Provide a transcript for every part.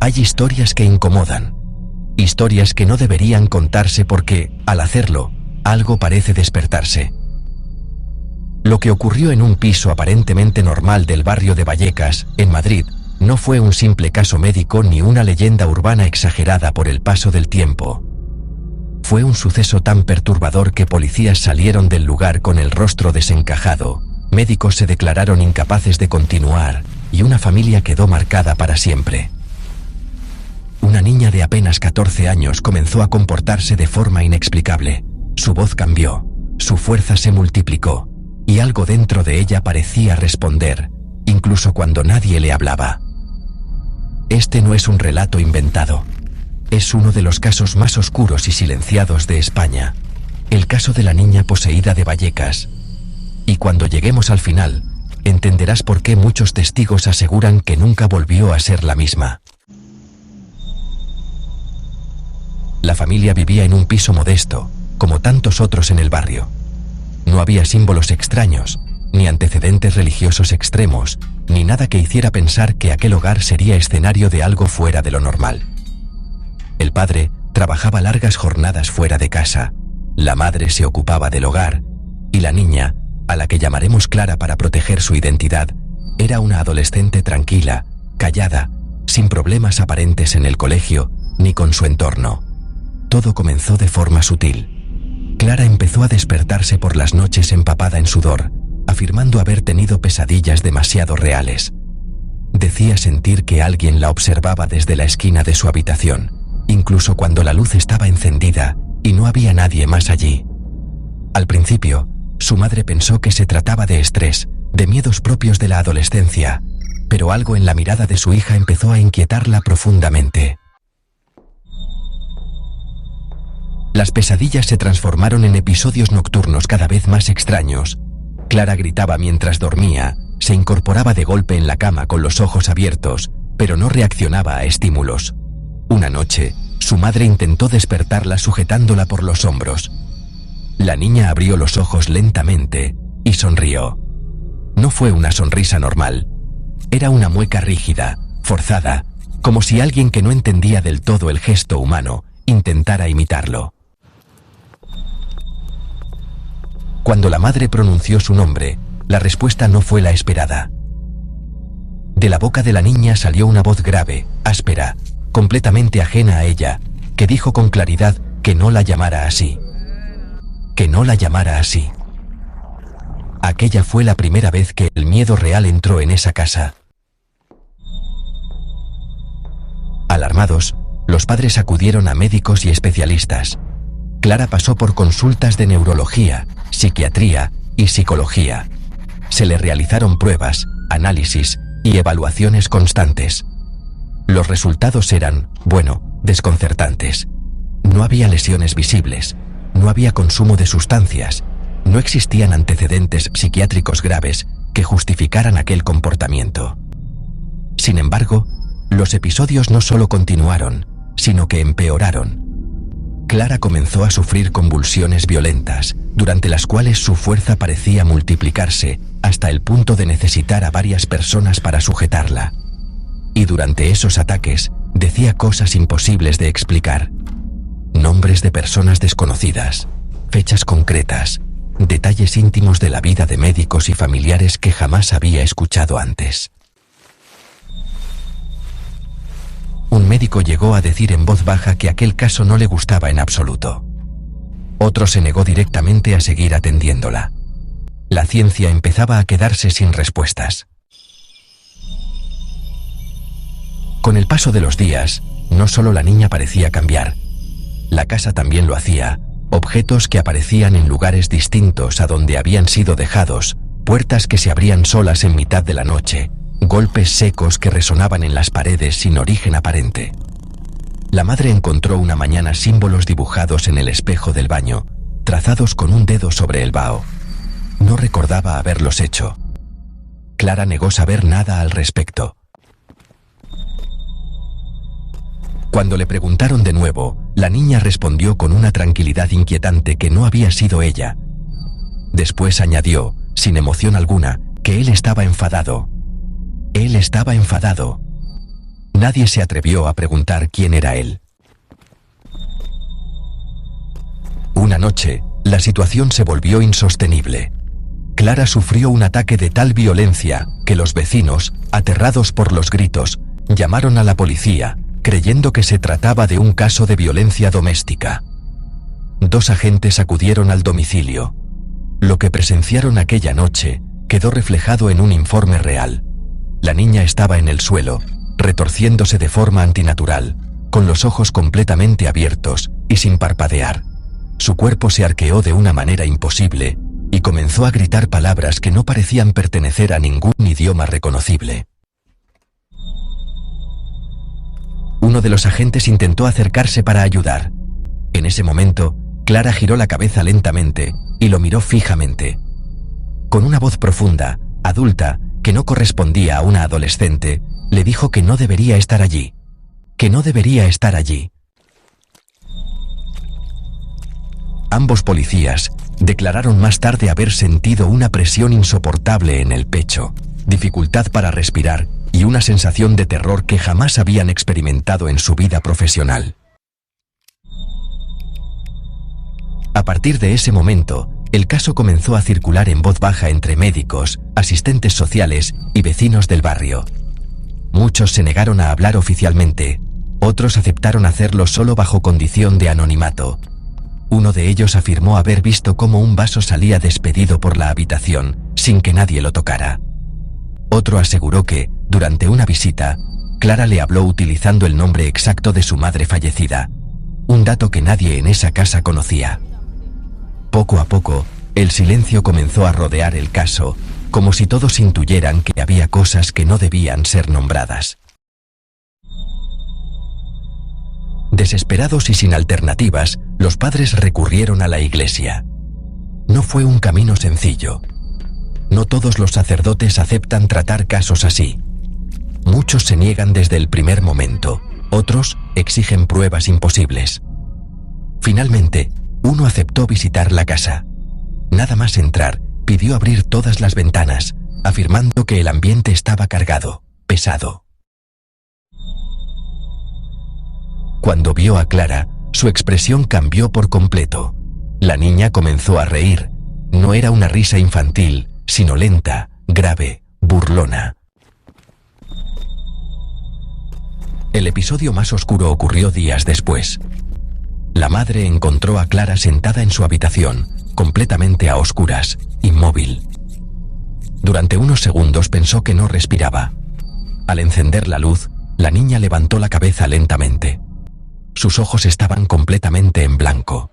Hay historias que incomodan, historias que no deberían contarse porque, al hacerlo, algo parece despertarse. Lo que ocurrió en un piso aparentemente normal del barrio de Vallecas, en Madrid, no fue un simple caso médico ni una leyenda urbana exagerada por el paso del tiempo. Fue un suceso tan perturbador que policías salieron del lugar con el rostro desencajado, médicos se declararon incapaces de continuar y una familia quedó marcada para siempre. Una niña de apenas 14 años comenzó a comportarse de forma inexplicable. Su voz cambió, su fuerza se multiplicó, y algo dentro de ella parecía responder, incluso cuando nadie le hablaba. Este no es un relato inventado. Es uno de los casos más oscuros y silenciados de España. El caso de la niña poseída de Vallecas. Y cuando lleguemos al final, entenderás por qué muchos testigos aseguran que nunca volvió a ser la misma. La familia vivía en un piso modesto, como tantos otros en el barrio. No había símbolos extraños, ni antecedentes religiosos extremos, ni nada que hiciera pensar que aquel hogar sería escenario de algo fuera de lo normal. El padre trabajaba largas jornadas fuera de casa, la madre se ocupaba del hogar, y la niña, a la que llamaremos Clara para proteger su identidad, era una adolescente tranquila, callada, sin problemas aparentes en el colegio, ni con su entorno. Todo comenzó de forma sutil. Clara empezó a despertarse por las noches empapada en sudor, afirmando haber tenido pesadillas demasiado reales. Decía sentir que alguien la observaba desde la esquina de su habitación, incluso cuando la luz estaba encendida y no había nadie más allí. Al principio, su madre pensó que se trataba de estrés, de miedos propios de la adolescencia, pero algo en la mirada de su hija empezó a inquietarla profundamente. Las pesadillas se transformaron en episodios nocturnos cada vez más extraños. Clara gritaba mientras dormía, se incorporaba de golpe en la cama con los ojos abiertos, pero no reaccionaba a estímulos. Una noche, su madre intentó despertarla sujetándola por los hombros. La niña abrió los ojos lentamente y sonrió. No fue una sonrisa normal. Era una mueca rígida, forzada, como si alguien que no entendía del todo el gesto humano intentara imitarlo. Cuando la madre pronunció su nombre, la respuesta no fue la esperada. De la boca de la niña salió una voz grave, áspera, completamente ajena a ella, que dijo con claridad que no la llamara así. Que no la llamara así. Aquella fue la primera vez que el miedo real entró en esa casa. Alarmados, los padres acudieron a médicos y especialistas. Clara pasó por consultas de neurología, psiquiatría y psicología. Se le realizaron pruebas, análisis y evaluaciones constantes. Los resultados eran, desconcertantes. No había lesiones visibles, no había consumo de sustancias, no existían antecedentes psiquiátricos graves que justificaran aquel comportamiento. Sin embargo, los episodios no solo continuaron, sino que empeoraron. Clara comenzó a sufrir convulsiones violentas, durante las cuales su fuerza parecía multiplicarse hasta el punto de necesitar a varias personas para sujetarla. Y durante esos ataques, decía cosas imposibles de explicar. Nombres de personas desconocidas, fechas concretas, detalles íntimos de la vida de médicos y familiares que jamás había escuchado antes. Un médico llegó a decir en voz baja que aquel caso no le gustaba en absoluto. Otro se negó directamente a seguir atendiéndola. La ciencia empezaba a quedarse sin respuestas. Con el paso de los días, no solo la niña parecía cambiar. La casa también lo hacía. Objetos que aparecían en lugares distintos a donde habían sido dejados, puertas que se abrían solas en mitad de la noche, golpes secos que resonaban en las paredes sin origen aparente. La madre encontró una mañana símbolos dibujados en el espejo del baño, trazados con un dedo sobre el vaho. No recordaba haberlos hecho. Clara negó saber nada al respecto. Cuando le preguntaron de nuevo, la niña respondió con una tranquilidad inquietante que no había sido ella. Después añadió, sin emoción alguna, que él estaba enfadado. Él estaba enfadado. Nadie se atrevió a preguntar quién era él. Una noche, la situación se volvió insostenible. Clara sufrió un ataque de tal violencia que los vecinos, aterrados por los gritos, llamaron a la policía, creyendo que se trataba de un caso de violencia doméstica. 2 agentes acudieron al domicilio. Lo que presenciaron aquella noche quedó reflejado en un informe real. La niña estaba en el suelo, retorciéndose de forma antinatural, con los ojos completamente abiertos y sin parpadear. Su cuerpo se arqueó de una manera imposible y comenzó a gritar palabras que no parecían pertenecer a ningún idioma reconocible. Uno de los agentes intentó acercarse para ayudar. En ese momento, Clara giró la cabeza lentamente y lo miró fijamente. Con una voz profunda, adulta, que no correspondía a una adolescente, le dijo que no debería estar allí. Que no debería estar allí. Ambos policías declararon más tarde haber sentido una presión insoportable en el pecho, dificultad para respirar y una sensación de terror que jamás habían experimentado en su vida profesional. A partir de ese momento, el caso comenzó a circular en voz baja entre médicos, asistentes sociales y vecinos del barrio. Muchos se negaron a hablar oficialmente, otros aceptaron hacerlo solo bajo condición de anonimato. Uno de ellos afirmó haber visto cómo un vaso salía despedido por la habitación, sin que nadie lo tocara. Otro aseguró que, durante una visita, Clara le habló utilizando el nombre exacto de su madre fallecida, un dato que nadie en esa casa conocía. Poco a poco, el silencio comenzó a rodear el caso, como si todos intuyeran que había cosas que no debían ser nombradas. Desesperados y sin alternativas, los padres recurrieron a la iglesia. No fue un camino sencillo. No todos los sacerdotes aceptan tratar casos así. Muchos se niegan desde el primer momento, otros exigen pruebas imposibles. Finalmente, uno aceptó visitar la casa. Nada más entrar, pidió abrir todas las ventanas, afirmando que el ambiente estaba cargado, pesado. Cuando vio a Clara, su expresión cambió por completo. La niña comenzó a reír. No era una risa infantil, sino lenta, grave, burlona. El episodio más oscuro ocurrió días después. La madre encontró a Clara sentada en su habitación, completamente a oscuras, inmóvil. Durante unos segundos pensó que no respiraba. Al encender la luz, la niña levantó la cabeza lentamente. Sus ojos estaban completamente en blanco.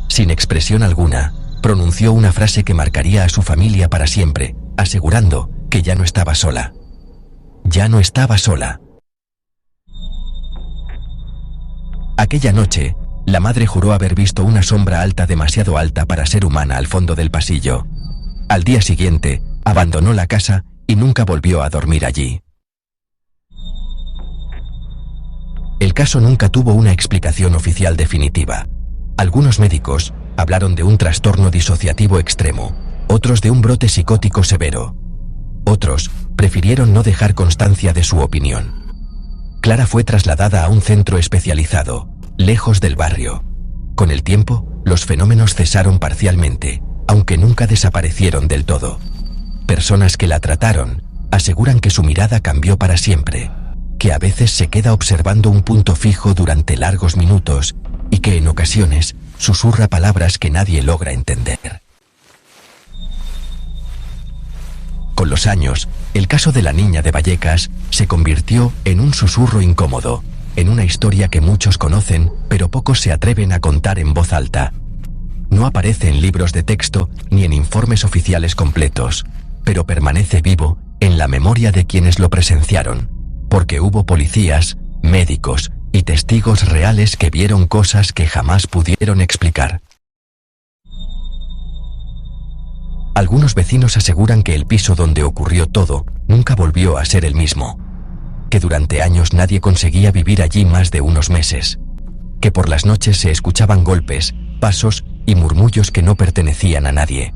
Sin expresión alguna, pronunció una frase que marcaría a su familia para siempre, asegurando que ya no estaba sola. Ya no estaba sola. Aquella noche, la madre juró haber visto una sombra alta demasiado alta para ser humana al fondo del pasillo. Al día siguiente, abandonó la casa y nunca volvió a dormir allí. El caso nunca tuvo una explicación oficial definitiva. Algunos médicos hablaron de un trastorno disociativo extremo, otros de un brote psicótico severo. Otros prefirieron no dejar constancia de su opinión. Clara fue trasladada a un centro especializado, lejos del barrio. Con el tiempo, los fenómenos cesaron parcialmente, aunque nunca desaparecieron del todo. Personas que la trataron aseguran que su mirada cambió para siempre, que a veces se queda observando un punto fijo durante largos minutos y que en ocasiones susurra palabras que nadie logra entender. Con los años, el caso de la niña de Vallecas se convirtió en un susurro incómodo, en una historia que muchos conocen, pero pocos se atreven a contar en voz alta. No aparece en libros de texto ni en informes oficiales completos, pero permanece vivo en la memoria de quienes lo presenciaron, porque hubo policías, médicos y testigos reales que vieron cosas que jamás pudieron explicar. Algunos vecinos aseguran que el piso donde ocurrió todo nunca volvió a ser el mismo, que durante años nadie conseguía vivir allí más de unos meses, que por las noches se escuchaban golpes, pasos y murmullos que no pertenecían a nadie.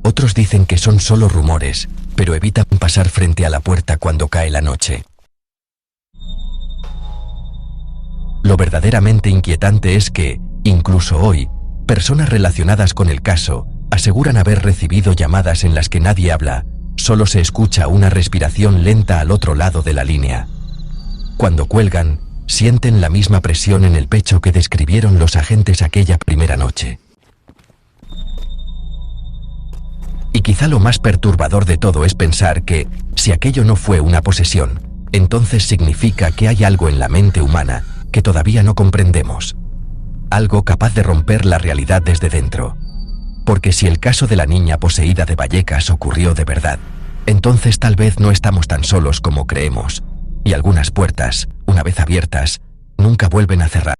Otros dicen que son solo rumores, pero evitan pasar frente a la puerta cuando cae la noche. Lo verdaderamente inquietante es que, incluso hoy, personas relacionadas con el caso aseguran haber recibido llamadas en las que nadie habla, solo se escucha una respiración lenta al otro lado de la línea. Cuando cuelgan, sienten la misma presión en el pecho que describieron los agentes aquella primera noche. Y quizá lo más perturbador de todo es pensar que, si aquello no fue una posesión, entonces significa que hay algo en la mente humana que todavía no comprendemos. Algo capaz de romper la realidad desde dentro. Porque si el caso de la niña poseída de Vallecas ocurrió de verdad, entonces tal vez no estamos tan solos como creemos, y algunas puertas, una vez abiertas, nunca vuelven a cerrar.